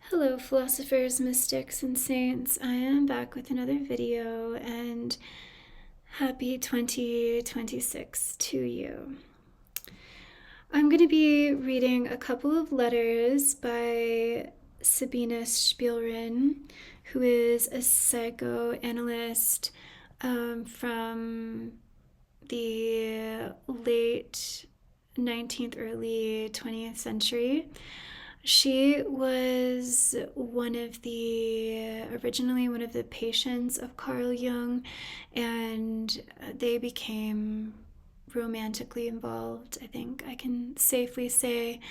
Hello, philosophers, mystics, and saints. I am back with another video, and happy 2026 to you. I'm going to be reading a couple of letters by Sabina Spielrein, who is a psychoanalyst from the late 19th, early 20th century. She was originally one of the patients of Carl Jung, and they became romantically involved, I think I can safely say.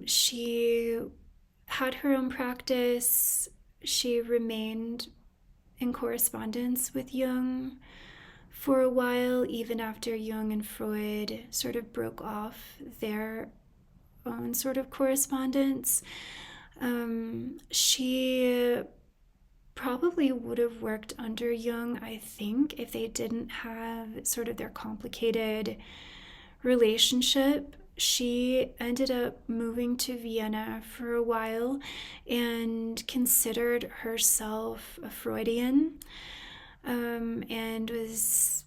She had her own practice. She remained in correspondence with Jung for a while, even after Jung and Freud sort of broke off their own sort of correspondence. She probably would have worked under Jung, I think, if they didn't have sort of their complicated relationship. She ended up moving to Vienna for a while and considered herself a Freudian, and was,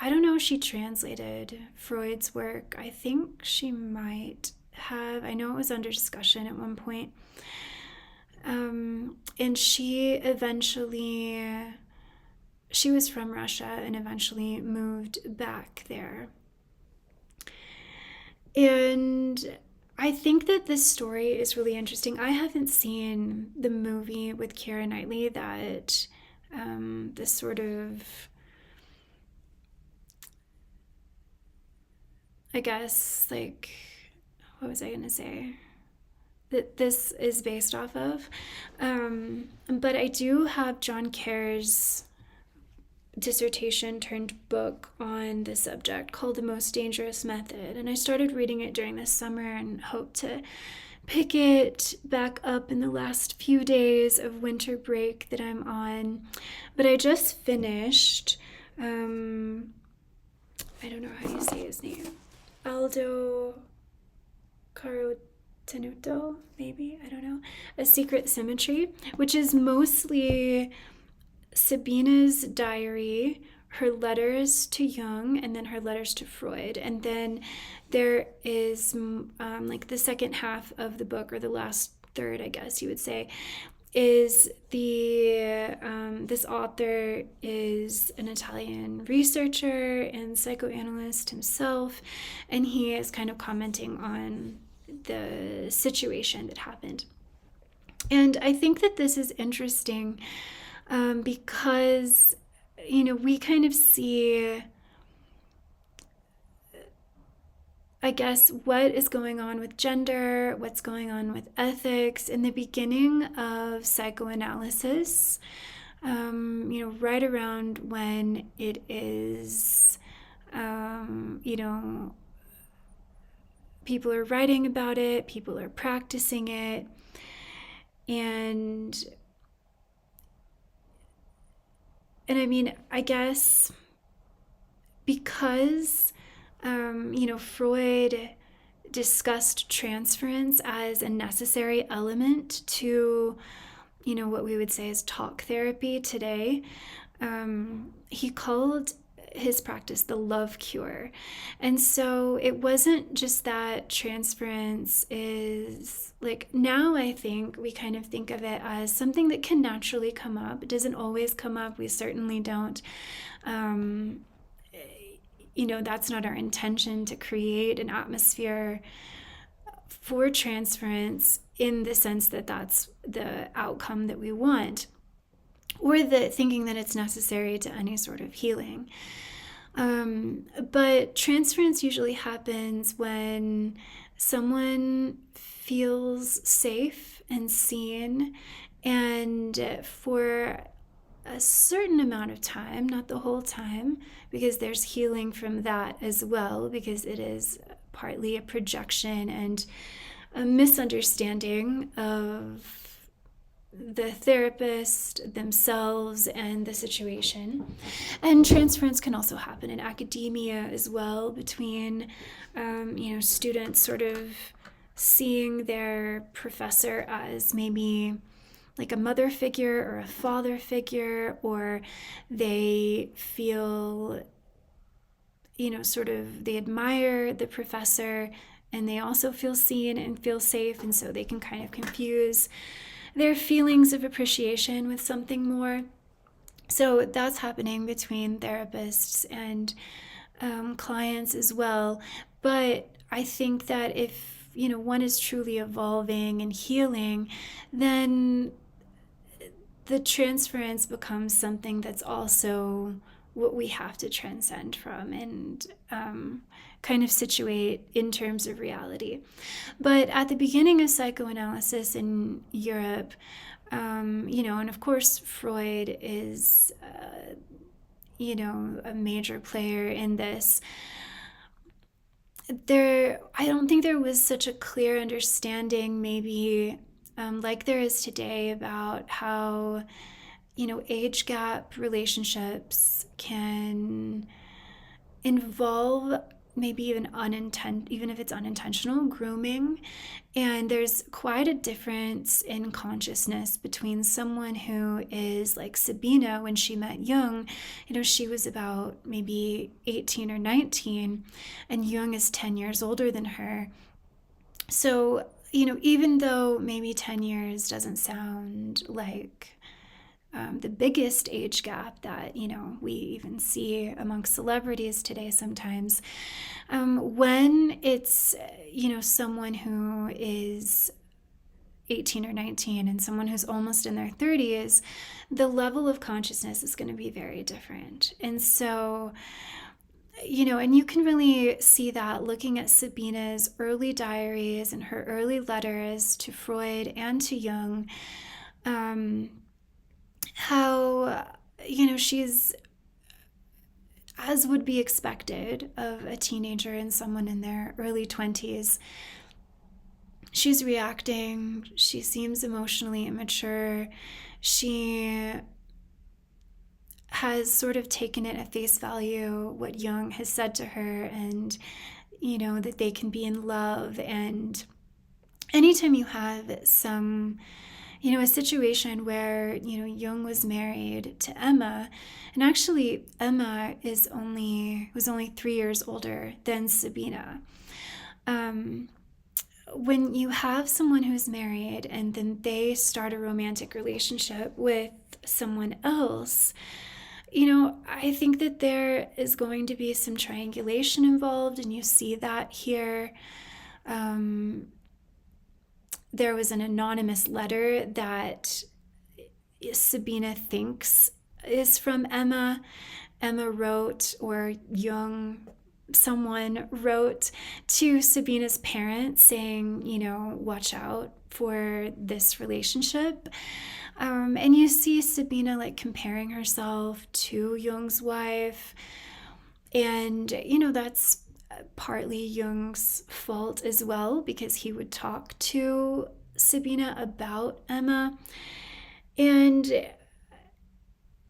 I don't know if she translated Freud's work. I think she might have. I know it was under discussion at one point. And she was from Russia and eventually moved back there. And I think that this story is really interesting. I haven't seen the movie with Keira Knightley that this sort of, I guess, like, what was I going to say? That this is based off of. But I do have John Kerr's dissertation turned book on the subject called The Most Dangerous Method. And I started reading it during the summer and hope to pick it back up in the last few days of winter break that I'm on. But I just finished, I don't know how you say his name. Aldo Carotenuto, maybe, I don't know. A Secret Symmetry, which is mostly Sabina's diary, her letters to Jung, and then her letters to Freud. And then there is like the second half of the book, or the last third, I guess you would say, is this author is an Italian researcher and psychoanalyst himself, and he is kind of commenting on the situation that happened. And I think that this is interesting because, we kind of see, I guess, what is going on with gender, what's going on with ethics in the beginning of psychoanalysis, right around when it is, people are writing about it, people are practicing it, and I mean, I guess because Freud discussed transference as a necessary element to, what we would say is talk therapy today. He called his practice the love cure. And so it wasn't just that transference is like, now I think we kind of think of it as something that can naturally come up. It doesn't always come up. We certainly don't. That's not our intention, to create an atmosphere for transference in the sense that that's the outcome that we want, or the thinking that it's necessary to any sort of healing. But transference usually happens when someone feels safe and seen, and for a certain amount of time, not the whole time, because there's healing from that as well, because it is partly a projection and a misunderstanding of the therapist themselves and the situation. And transference can also happen in academia as well, between students sort of seeing their professor as maybe like a mother figure or a father figure, or they feel, sort of they admire the professor and they also feel seen and feel safe. And so they can kind of confuse their feelings of appreciation with something more. So that's happening between therapists and clients as well. But I think that if, one is truly evolving and healing, then the transference becomes something that's also what we have to transcend from and kind of situate in terms of reality. But at the beginning of psychoanalysis in Europe, and of course, Freud is, a major player in this. I don't think there was such a clear understanding, maybe like there is today, about how, age gap relationships can involve maybe even if it's unintentional, grooming. And there's quite a difference in consciousness between someone who is like Sabina when she met Jung. She was about maybe 18 or 19, and Jung is 10 years older than her. So, even though maybe 10 years doesn't sound like the biggest age gap that we even see amongst celebrities today sometimes, when it's someone who is 18 or 19 and someone who's almost in their 30s, the level of consciousness is going to be very different. And so, and you can really see that looking at Sabina's early diaries and her early letters to Freud and to Jung, how, she's, as would be expected of a teenager and someone in their early 20s, she's reacting. She seems emotionally immature. She has sort of taken it at face value, what Jung has said to her, and, that they can be in love. And anytime you have some, a situation where, Jung was married to Emma, and actually Emma was only 3 years older than Sabina. When you have someone who's married and then they start a romantic relationship with someone else, I think that there is going to be some triangulation involved, and you see that here. There was an anonymous letter that Sabina thinks is from Emma. Emma wrote, or Jung, someone wrote to Sabina's parents saying, watch out for this relationship. And you see Sabina like comparing herself to Jung's wife. And, that's partly Jung's fault as well, because he would talk to Sabina about Emma. And,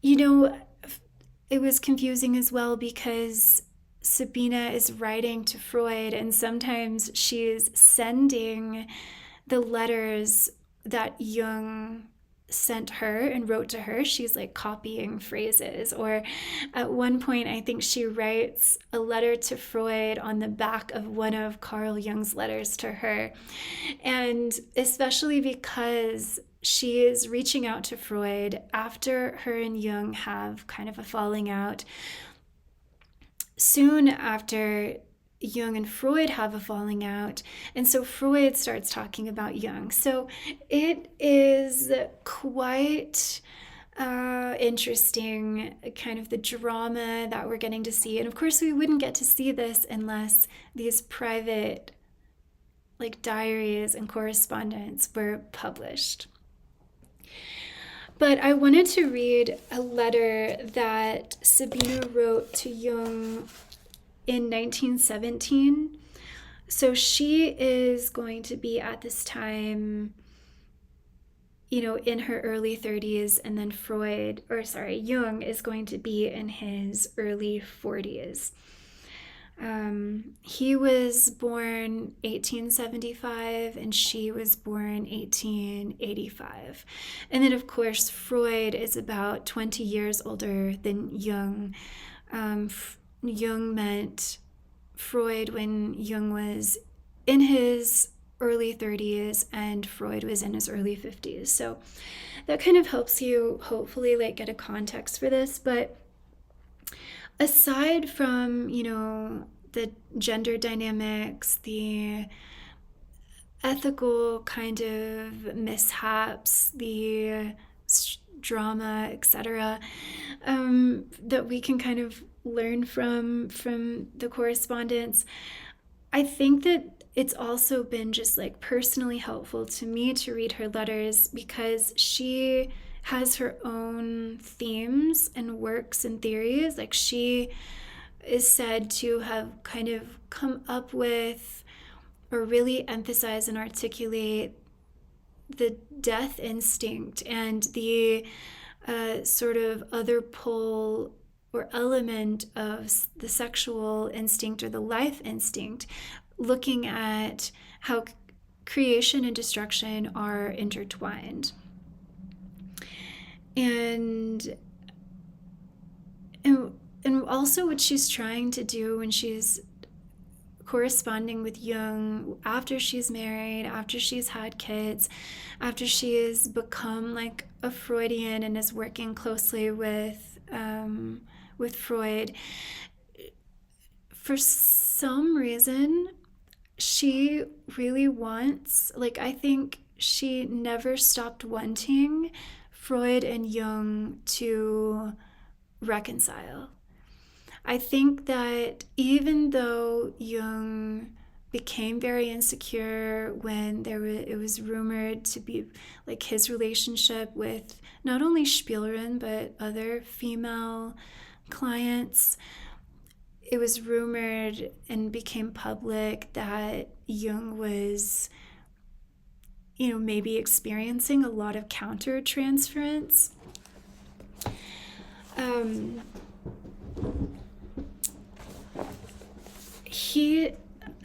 it was confusing as well because Sabina is writing to Freud, and sometimes she's sending the letters that Jung sent her and wrote to her. She's like copying phrases, or at one point I think she writes a letter to Freud on the back of one of Carl Jung's letters to her. And especially because she is reaching out to Freud after her and Jung have kind of a falling out. Soon after, Jung and Freud have a falling out, and so Freud starts talking about Jung. So it is quite interesting, kind of the drama that we're getting to see. And of course, we wouldn't get to see this unless these private, like, diaries and correspondence were published. But I wanted to read a letter that Sabina wrote to Jung in 1917. So she is going to be at this time, in her early 30s, and then Jung is going to be in his early 40s. He was born 1875 and she was born 1885. And then, of course, Freud is about 20 years older than Jung. Jung met Freud when Jung was in his early 30s and Freud was in his early 50s. So that kind of helps you hopefully like get a context for this. But aside from, the gender dynamics, the ethical kind of mishaps, the drama, etc., that we can kind of learn from the correspondence, I think that it's also been just like personally helpful to me to read her letters because she has her own themes and works and theories. Like she is said to have kind of come up with or really emphasize and articulate the death instinct and the sort of other pole or element of the sexual instinct or the life instinct, looking at how creation and destruction are intertwined. And also what she's trying to do when she's corresponding with Jung after she's married, after she's had kids, after she has become like a Freudian and is working closely with Freud. For some reason, she really wants, like I think she never stopped wanting Freud and Jung to reconcile. I think that even though Jung became very insecure when it was rumored to be like his relationship with not only Spielrein but other female clients, it was rumored and became public that Jung was, maybe experiencing a lot of counter-transference. He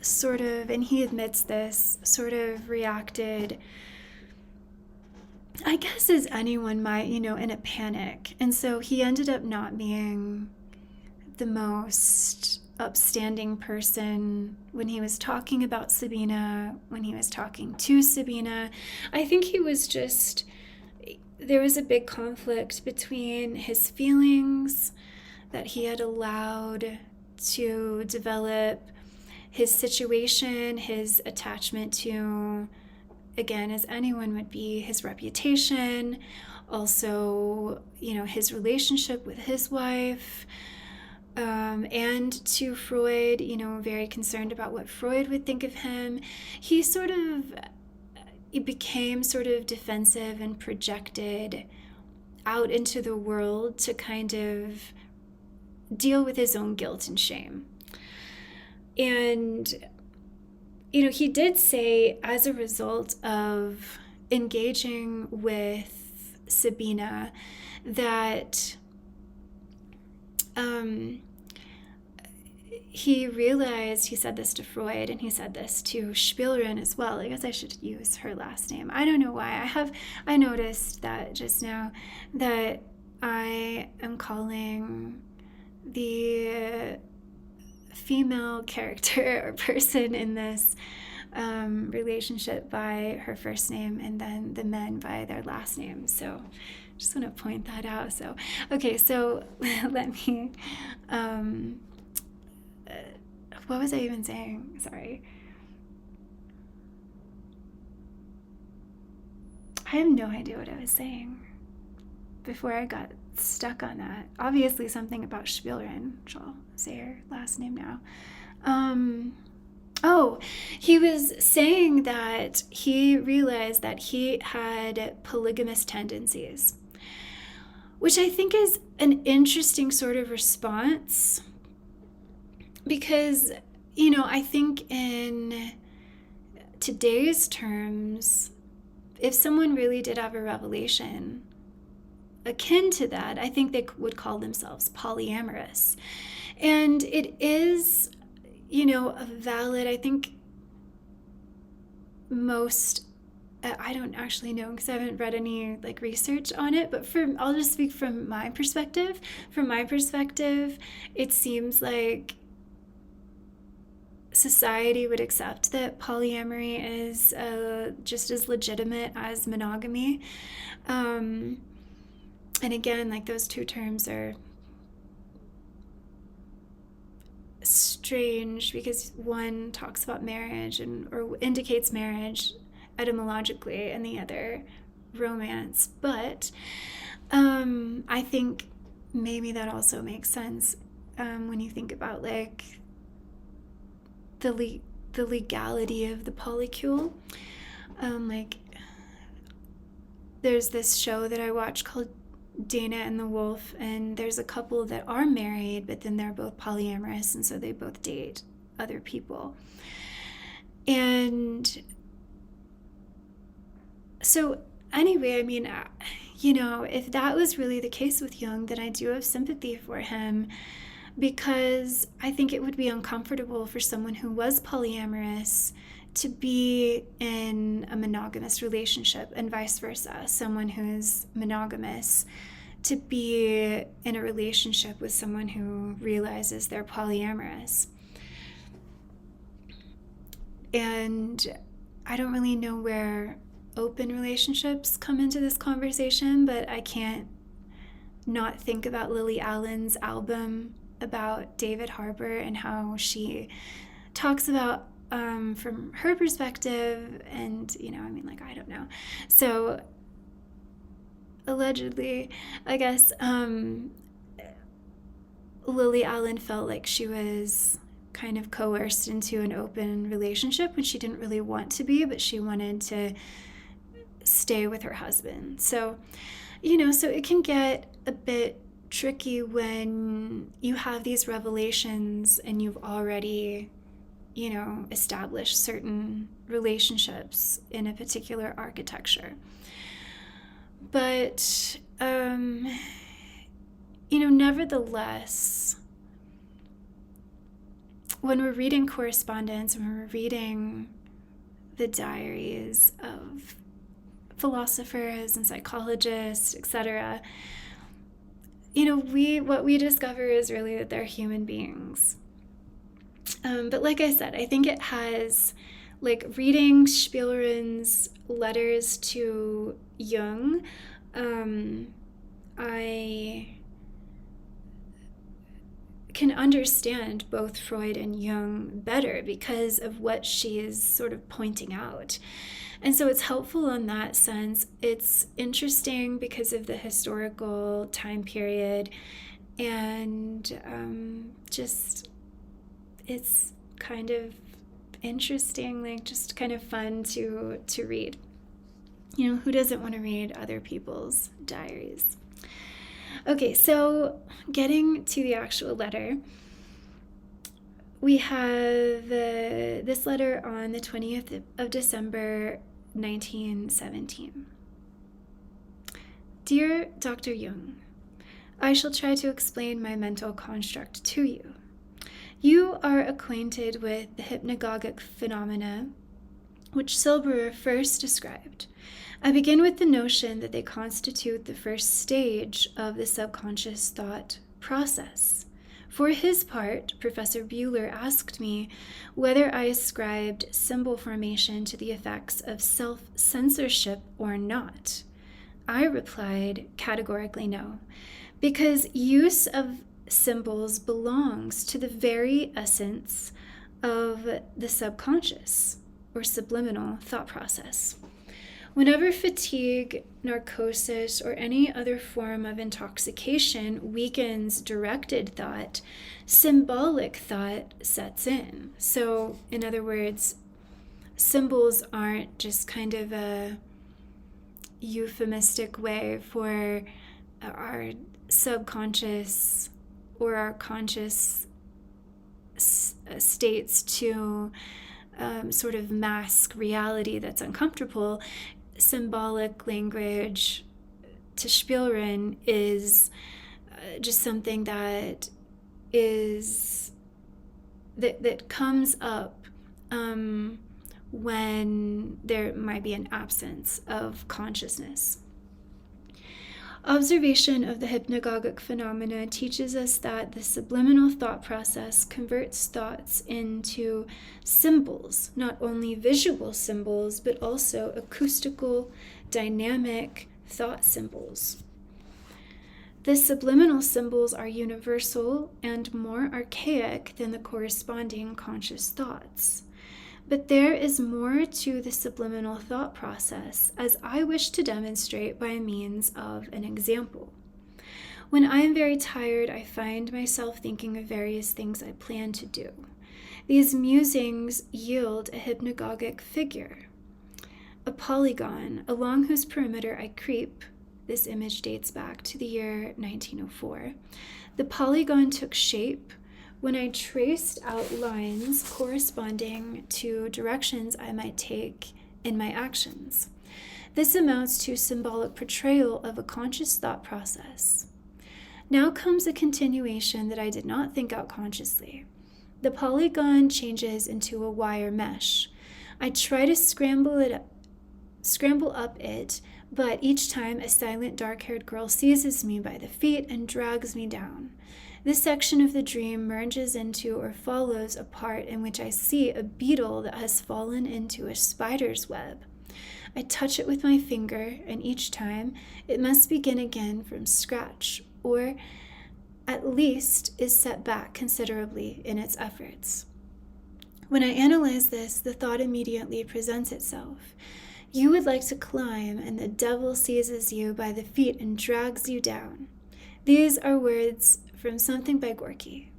sort of, and he admits this, sort of reacted, I guess as anyone might, in a panic. And so he ended up not being the most upstanding person when he was talking about Sabina, when he was talking to Sabina. I think he was just, there was a big conflict between his feelings that he had allowed to develop, his situation, his attachment to, again, as anyone would be, his reputation, also, his relationship with his wife, and to Freud, very concerned about what Freud would think of him. He became sort of defensive and projected out into the world to kind of deal with his own guilt and shame. And, he did say, as a result of engaging with Sabina, that he realized, he said this to Freud and he said this to Spielrein as well. I guess I should use her last name. I don't know why. I noticed that just now that I am calling the female character or person in this relationship by her first name and then the men by their last name. So just want to point that out. So, okay, so let me, what was I even saying? Sorry. I have no idea what I was saying before I got stuck on that. Obviously something about Spielrein, which I'll say her last name now. He was saying that he realized that he had polygamous tendencies, which I think is an interesting sort of response because, I think in today's terms, if someone really did have a revelation akin to that, I think they would call themselves polyamorous. And it is, a valid, I think most, I don't actually know because I haven't read any like research on it, but I'll just speak from my perspective. From my perspective, it seems like society would accept that polyamory is just as legitimate as monogamy. And again, like those two terms are strange because one talks about marriage or indicates marriage etymologically, and the other romance. But I think maybe that also makes sense when you think about like the legality of the polycule. Like there's this show that I watch called Dana and the Wolf, and there's a couple that are married, but then they're both polyamorous, and so they both date other people. And so anyway, I mean, if that was really the case with Jung, then I do have sympathy for him, because I think it would be uncomfortable for someone who was polyamorous to be in a monogamous relationship, and vice versa, someone who is monogamous to be in a relationship with someone who realizes they're polyamorous. And I don't really know where open relationships come into this conversation, but I can't not think about Lily Allen's album about David Harbour and how she talks about from her perspective, and I don't know. So allegedly, I guess Lily Allen felt like she was kind of coerced into an open relationship when she didn't really want to be, but she wanted to stay with her husband. So so it can get a bit tricky when you have these revelations and you've already establish certain relationships in a particular architecture. But, nevertheless, when we're reading correspondence, when we're reading the diaries of philosophers and psychologists, etc., what we discover is really that they're human beings. But like I said, I think it has, like reading Spielrein's letters to Jung, I can understand both Freud and Jung better because of what she is sort of pointing out. And so it's helpful in that sense. It's interesting because of the historical time period, and it's kind of interesting, like just kind of fun to read. Who doesn't want to read other people's diaries? Okay, so getting to the actual letter, we have this letter on the 20th of December, 1917. Dear Dr. Jung, I shall try to explain my mental construct to you. You are acquainted with the hypnagogic phenomena which Silberer first described. I begin with the notion that they constitute the first stage of the subconscious thought process. For his part, Professor Buehler asked me whether I ascribed symbol formation to the effects of self-censorship or not. I replied categorically no, because use of symbols belongs to the very essence of the subconscious or subliminal thought process. Whenever fatigue, narcosis, or any other form of intoxication weakens directed thought, symbolic thought sets in. So, in other words, symbols aren't just kind of a euphemistic way for our subconscious or our conscious states to sort of mask reality that's uncomfortable. Symbolic language to Spielrein is just something that is that comes up when there might be an absence of consciousness. Observation of the hypnagogic phenomena teaches us that the subliminal thought process converts thoughts into symbols, not only visual symbols, but also acoustical, dynamic thought symbols. The subliminal symbols are universal and more archaic than the corresponding conscious thoughts. But there is more to the subliminal thought process, as I wish to demonstrate by means of an example. When I am very tired, I find myself thinking of various things I plan to do. These musings yield a hypnagogic figure, a polygon along whose perimeter I creep. This image dates back to the year 1904. The polygon took shape when I traced out lines corresponding to directions I might take in my actions. This amounts to symbolic portrayal of a conscious thought process. Now comes a continuation that I did not think out consciously. The polygon changes into a wire mesh. I try to scramble up it, but each time a silent dark-haired girl seizes me by the feet and drags me down. This section of the dream merges into or follows a part in which I see a beetle that has fallen into a spider's web. I touch it with my finger, and each time it must begin again from scratch, or at least is set back considerably in its efforts. When I analyze this, the thought immediately presents itself. You would like to climb, and the devil seizes you by the feet and drags you down. These are words from Something by Gorky.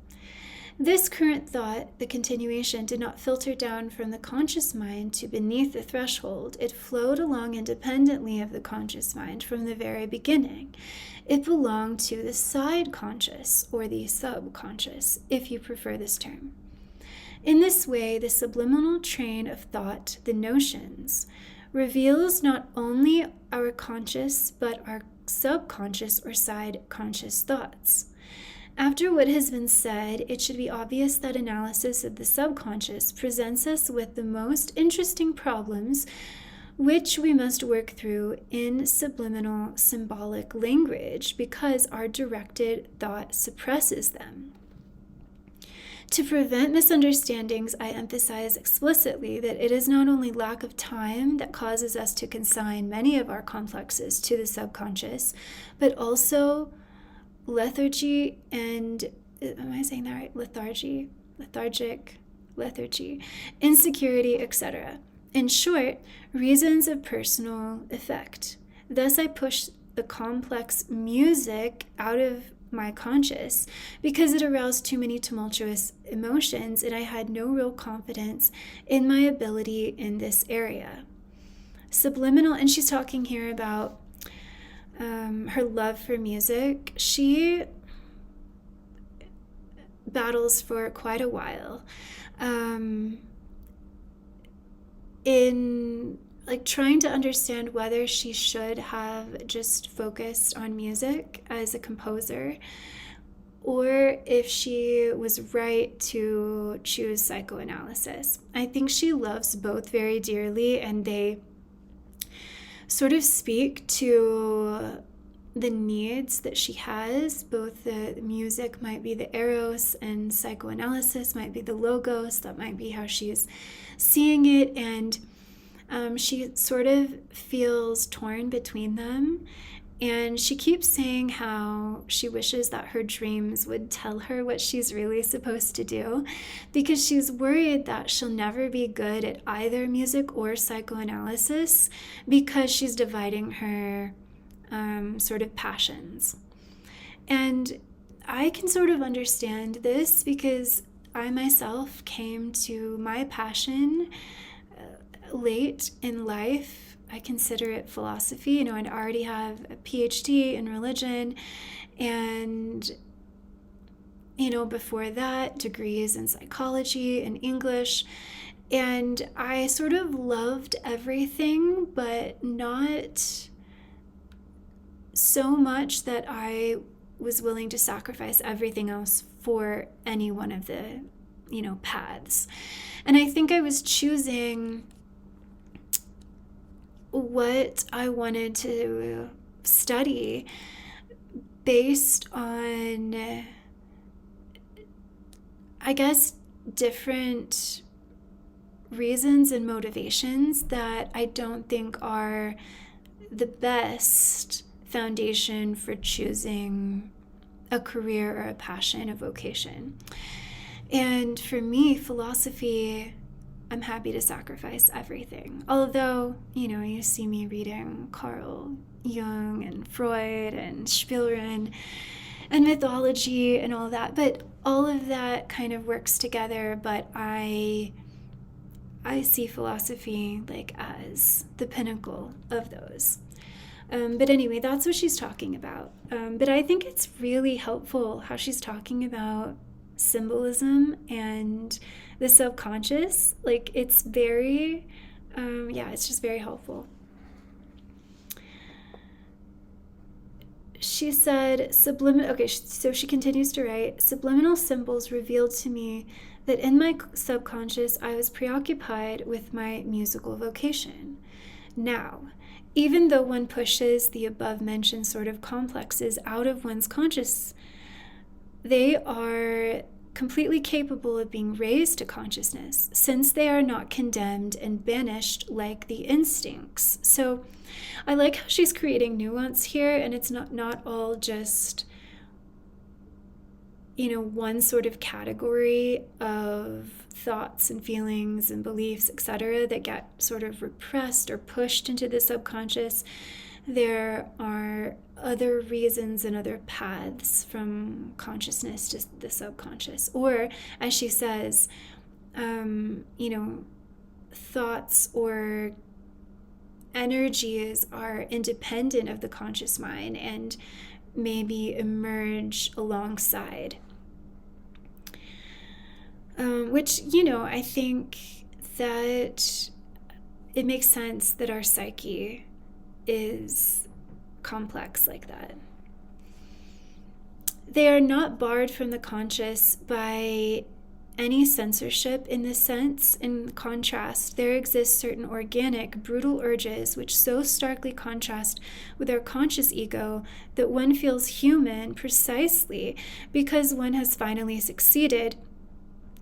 This current thought, the continuation, did not filter down from the conscious mind to beneath the threshold. It flowed along independently of the conscious mind from the very beginning. It belonged to the side conscious, or the subconscious, if you prefer this term. In this way, the subliminal train of thought, the notions, reveals not only our conscious, but our subconscious or side conscious thoughts. After what has been said, it should be obvious that analysis of the subconscious presents us with the most interesting problems, which we must work through in subliminal symbolic language because our directed thought suppresses them. To prevent misunderstandings, I emphasize explicitly that it is not only lack of time that causes us to consign many of our complexes to the subconscious, but also lethargy and, am I saying that right? Lethargy, insecurity, etc. In short, reasons of personal effect. Thus, I push the complex music out of my conscious because it aroused too many tumultuous emotions, and I had no real confidence in my ability in this area. Subliminal, and she's talking here about her love for music. She battles for quite a while in trying to understand whether she should have just focused on music as a composer or if she was right to choose psychoanalysis. I think she loves both very dearly, and they sort of speak to the needs that she has. Both the music might be the eros and psychoanalysis might be the logos. That might be how she's seeing it, and she sort of feels torn between them. And she keeps saying how she wishes that her dreams would tell her what she's really supposed to do, because she's worried that she'll never be good at either music or psychoanalysis because she's dividing her sort of passions. And I can sort of understand this because I myself came to my passion late in life. I consider it philosophy. I'd already have a PhD in religion, and before that, degrees in psychology and English. And I sort of loved everything, but not so much that I was willing to sacrifice everything else for any one of the paths. And I think I was choosing what I wanted to study based on, I guess, different reasons and motivations that I don't think are the best foundation for choosing a career or a passion, a vocation. And for me, philosophy, I'm happy to sacrifice everything. Although, you see me reading Carl Jung and Freud and Spielrein and mythology and all that, but all of that kind of works together. But I see philosophy like as the pinnacle of those. But anyway, that's what she's talking about. But I think it's really helpful how she's talking about symbolism and the subconscious. Like, it's very, it's just very helpful. She said, so she continues to write, subliminal symbols revealed to me that in my subconscious I was preoccupied with my musical vocation. Now, even though one pushes the above-mentioned sort of complexes out of one's conscious, they are completely capable of being raised to consciousness, since they are not condemned and banished like the instincts. So I like how she's creating nuance here, and it's not all just, one sort of category of thoughts and feelings and beliefs, etc., that get sort of repressed or pushed into the subconscious. There are other reasons and other paths from consciousness to the subconscious. Or, as she says, thoughts or energies are independent of the conscious mind and maybe emerge alongside. Which, I think that it makes sense that our psyche is complex like that. They are not barred from the conscious by any censorship in this sense. In contrast, there exist certain organic, brutal urges which so starkly contrast with our conscious ego that one feels human precisely because one has finally succeeded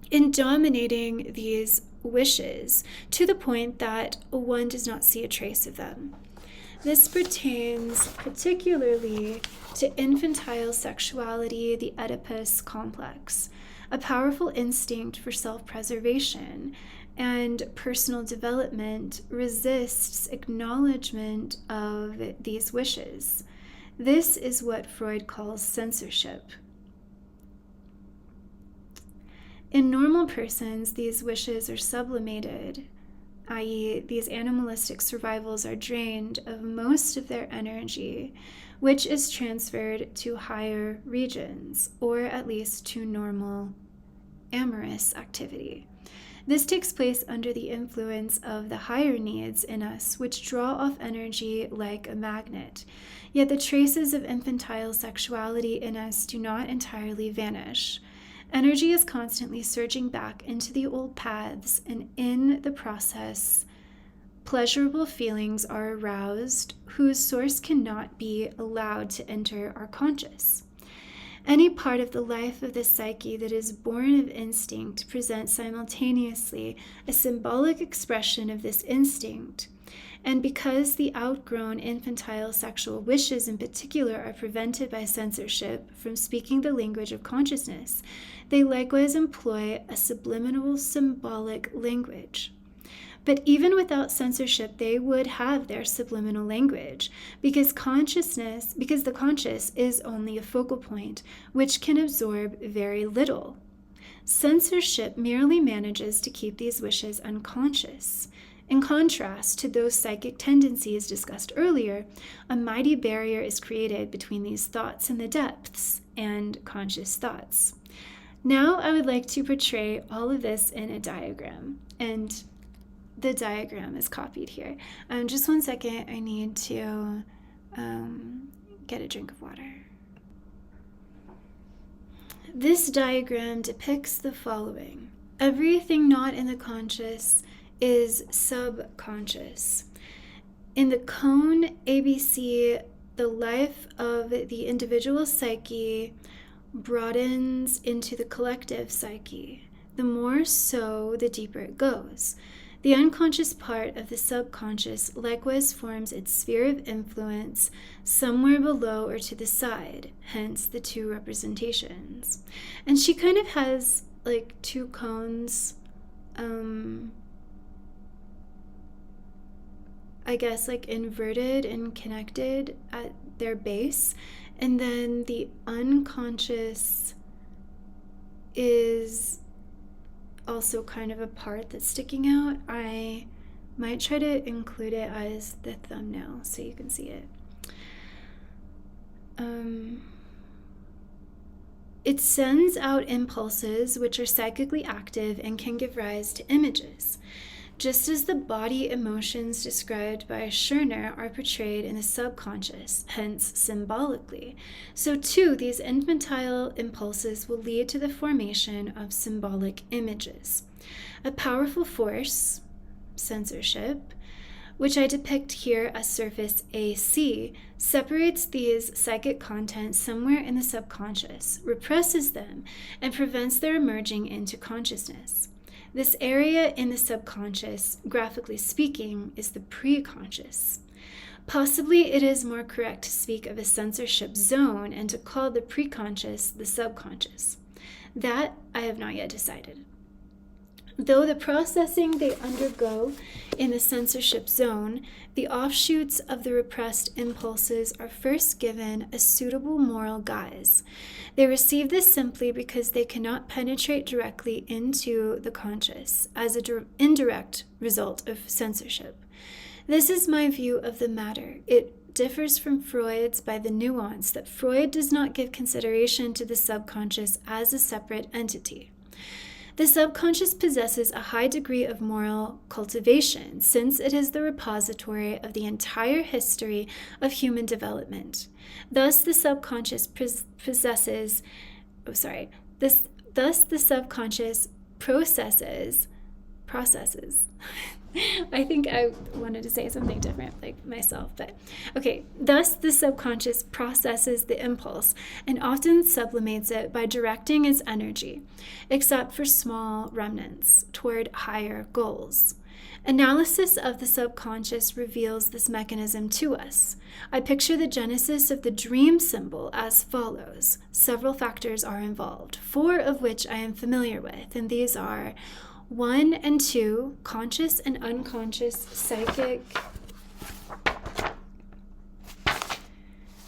in dominating these wishes to the point that one does not see a trace of them. This pertains particularly to infantile sexuality, the Oedipus complex, a powerful instinct for self-preservation and personal development resists acknowledgement of these wishes. This is what Freud calls censorship. In normal persons, these wishes are sublimated, i.e., these animalistic survivals are drained of most of their energy, which is transferred to higher regions, or at least to normal amorous activity. This takes place under the influence of the higher needs in us, which draw off energy like a magnet. Yet the traces of infantile sexuality in us do not entirely vanish. Energy is constantly surging back into the old paths, and in the process, pleasurable feelings are aroused whose source cannot be allowed to enter our conscious. Any part of the life of the psyche that is born of instinct presents simultaneously a symbolic expression of this instinct. And because the outgrown infantile sexual wishes in particular are prevented by censorship from speaking the language of consciousness, they likewise employ a subliminal symbolic language. But even without censorship, they would have their subliminal language, because the conscious is only a focal point, which can absorb very little. Censorship merely manages to keep these wishes unconscious. In contrast to those psychic tendencies discussed earlier, a mighty barrier is created between these thoughts in the depths and conscious thoughts. Now I would like to portray all of this in a diagram, and the diagram is copied here. Just one second, I need to get a drink of water. This diagram depicts the following. everything not in the conscious is subconscious. In the cone ABC, the life of the individual psyche broadens into the collective psyche. The more so, the deeper it goes. The unconscious part of the subconscious likewise forms its sphere of influence somewhere below or to the side, hence the two representations. And she kind of has like two cones, I guess like inverted and connected at their base. And then the unconscious is also kind of a part that's sticking out. I might try to include it as the thumbnail so you can see it. It sends out impulses which are psychically active and can give rise to images. Just as the body emotions described by Schirner are portrayed in the subconscious, hence symbolically, so too these infantile impulses will lead to the formation of symbolic images. A powerful force, censorship, which I depict here as surface AC, separates these psychic contents somewhere in the subconscious, represses them, and prevents their emerging into consciousness. This area in the subconscious, graphically speaking, is the preconscious. Possibly it is more correct to speak of a censorship zone and to call the preconscious the subconscious. That I have not yet decided. Though the processing they undergo in the censorship zone, the offshoots of the repressed impulses are first given a suitable moral guise. They receive this simply because they cannot penetrate directly into the conscious as an indirect result of censorship. This is my view of the matter. It differs from Freud's by the nuance that Freud does not give consideration to the subconscious as a separate entity. The subconscious possesses a high degree of moral cultivation, since it is the repository of the entire history of human development. Thus, the subconscious processes. I think I wanted to say something different, like myself, but okay. Thus, the subconscious processes the impulse and often sublimates it by directing its energy, except for small remnants, toward higher goals. Analysis of the subconscious reveals this mechanism to us. I picture the genesis of the dream symbol as follows. Several factors are involved, 4 of which I am familiar with, and these are 1 and 2, conscious and unconscious psychic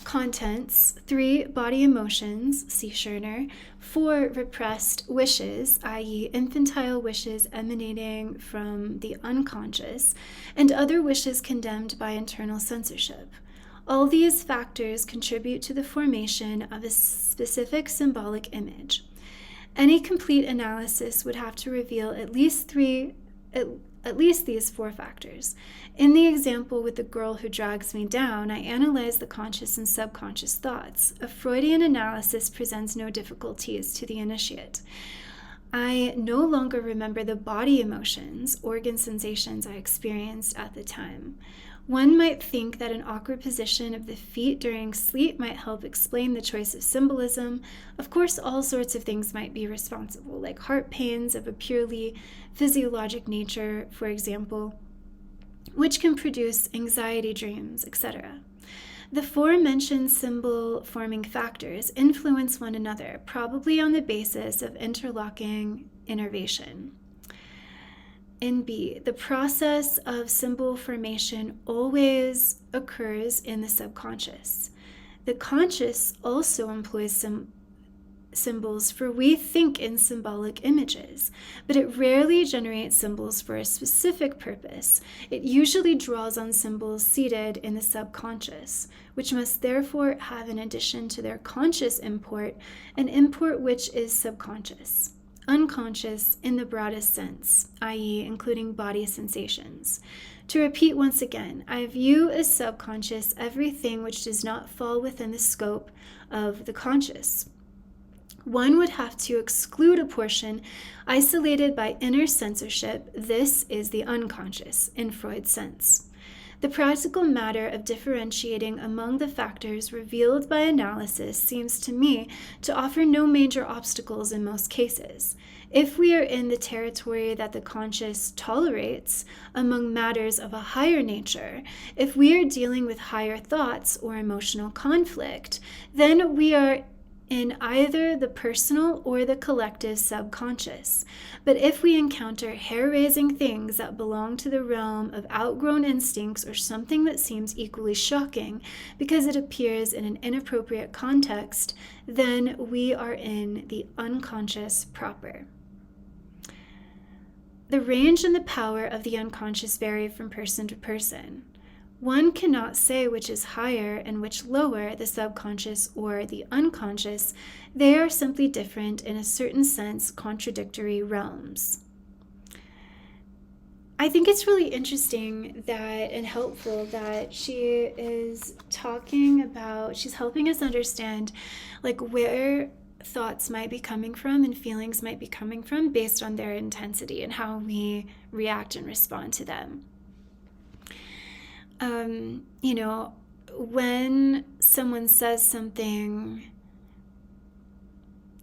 contents. 3, body emotions, see Schirner. 4, repressed wishes, i.e. infantile wishes emanating from the unconscious, and other wishes condemned by internal censorship. All these factors contribute to the formation of a specific symbolic image. Any complete analysis would have to reveal at least these 4 factors. In the example with the girl who drags me down, I analyze the conscious and subconscious thoughts. A Freudian analysis presents no difficulties to the initiate. I no longer remember the body emotions, organ sensations I experienced at the time. One might think that an awkward position of the feet during sleep might help explain the choice of symbolism. Of course, all sorts of things might be responsible, like heart pains of a purely physiologic nature, for example, which can produce anxiety dreams, etc. The 4 mentioned symbol-forming factors influence one another, probably on the basis of interlocking innervation. In B, the process of symbol formation always occurs in the subconscious. The conscious also employs symbols, for we think in symbolic images, but it rarely generates symbols for a specific purpose. It usually draws on symbols seated in the subconscious, which must therefore have, in addition to their conscious import, an import which is subconscious. Unconscious in the broadest sense, i.e., including body sensations. To repeat once again, I view as subconscious everything which does not fall within the scope of the conscious. One would have to exclude a portion isolated by inner censorship. This is the unconscious, in Freud's sense. The practical matter of differentiating among the factors revealed by analysis seems to me to offer no major obstacles in most cases. If we are in the territory that the conscious tolerates among matters of a higher nature, if we are dealing with higher thoughts or emotional conflict, then we are in either the personal or the collective subconscious. But if we encounter hair-raising things that belong to the realm of outgrown instincts or something that seems equally shocking because it appears in an inappropriate context, then we are in the unconscious proper. The range and the power of the unconscious vary from person to person. One cannot say which is higher and which lower, the subconscious or the unconscious. They are simply different, in a certain sense, contradictory realms. I think it's really interesting that and helpful that she is talking about, she's helping us understand like where thoughts might be coming from and feelings might be coming from based on their intensity and how we react and respond to them. When someone says something,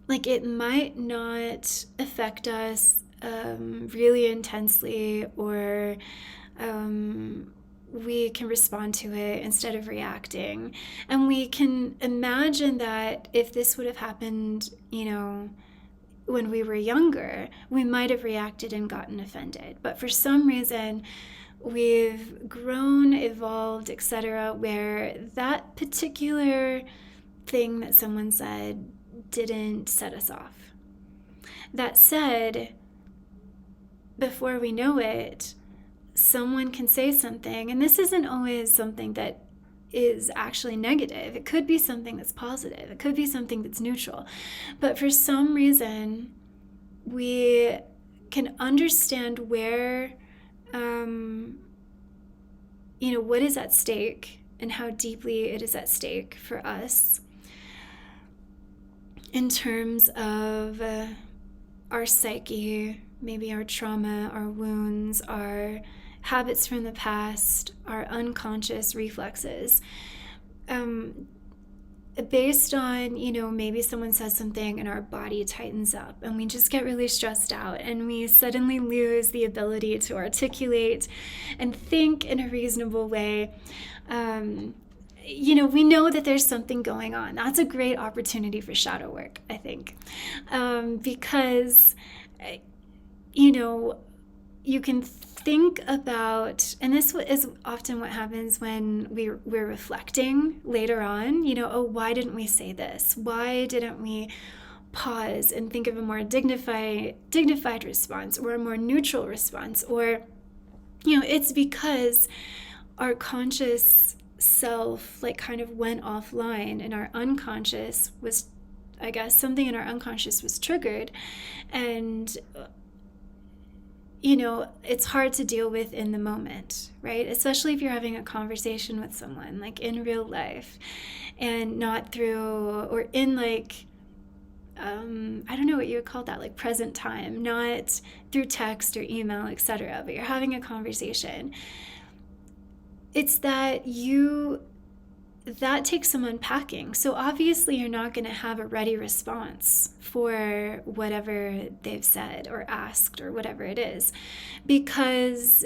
like it might not affect us really intensely, or we can respond to it instead of reacting. And we can imagine that if this would have happened, when we were younger, we might have reacted and gotten offended. But for some reason, we've grown, evolved, etc., where that particular thing that someone said didn't set us off. That said, before we know it, someone can say something, and this isn't always something that is actually negative. It could be something that's positive. It could be something that's neutral. But for some reason, we can understand where what is at stake and how deeply it is at stake for us in terms of our psyche, maybe our trauma, our wounds, our habits from the past, our unconscious reflexes. Based on, maybe someone says something and our body tightens up and we just get really stressed out and we suddenly lose the ability to articulate and think in a reasonable way. We know that there's something going on. That's a great opportunity for shadow work, I think, because, you can think about, and this is often what happens when we're reflecting later on, why didn't we say this? Why didn't we pause and think of a more dignified response or a more neutral response? Or, it's because our conscious self kind of went offline and our unconscious was, I guess, something in our unconscious was triggered, and it's hard to deal with in the moment, right? Especially if you're having a conversation with someone, like in real life, and not through, or in I don't know what you would call that, like present time, not through text or email, etc., but you're having a conversation. It's that that takes some unpacking. So obviously you're not going to have a ready response for whatever they've said or asked or whatever it is, because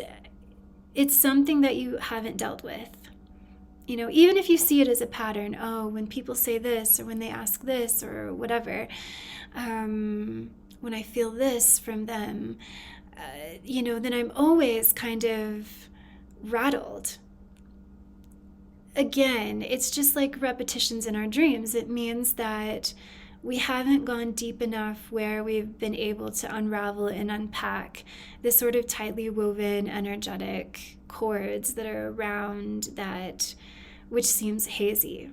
it's something that you haven't dealt with. Even if you see it as a pattern, when people say this or when they ask this or whatever, when I feel this from them, then I'm always kind of rattled. Again, it's just like repetitions in our dreams. It means that we haven't gone deep enough where we've been able to unravel and unpack the sort of tightly woven, energetic cords that are around that, which seems hazy.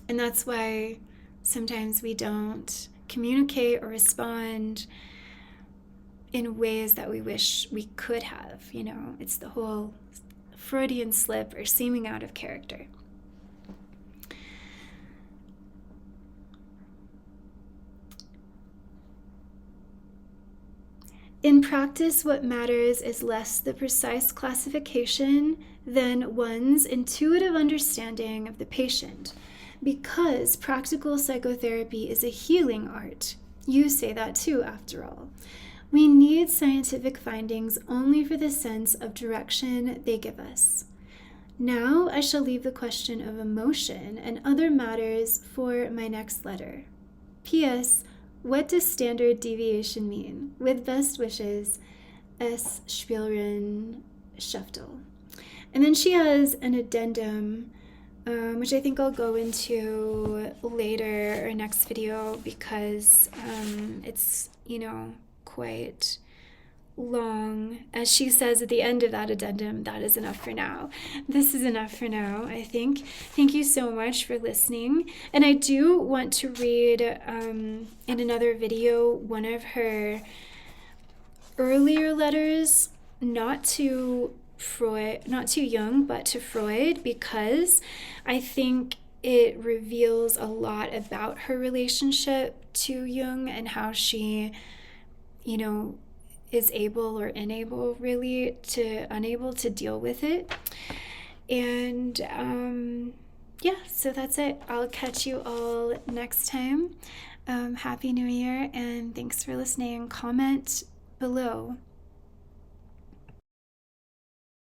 And that's why sometimes we don't communicate or respond in ways that we wish we could have. It's the whole Freudian slip or seeming out of character. In practice, what matters is less the precise classification than one's intuitive understanding of the patient, because practical psychotherapy is a healing art. You say that too, after all. We need scientific findings only for the sense of direction they give us. Now I shall leave the question of emotion and other matters for my next letter. P.S. What does standard deviation mean? With best wishes, S. Spielrein Scheftel. And then she has an addendum, which I think I'll go into later or next video because it's, quite long. As she says at the end of that addendum, that is enough for now. This is enough for now, I think. Thank you so much for listening. And I do want to read in another video one of her earlier letters, not to Jung, but to Freud, because I think it reveals a lot about her relationship to Jung and how she, is able or unable to deal with it. And so that's it. I'll catch you all next time. Happy New Year, and thanks for listening. Comment below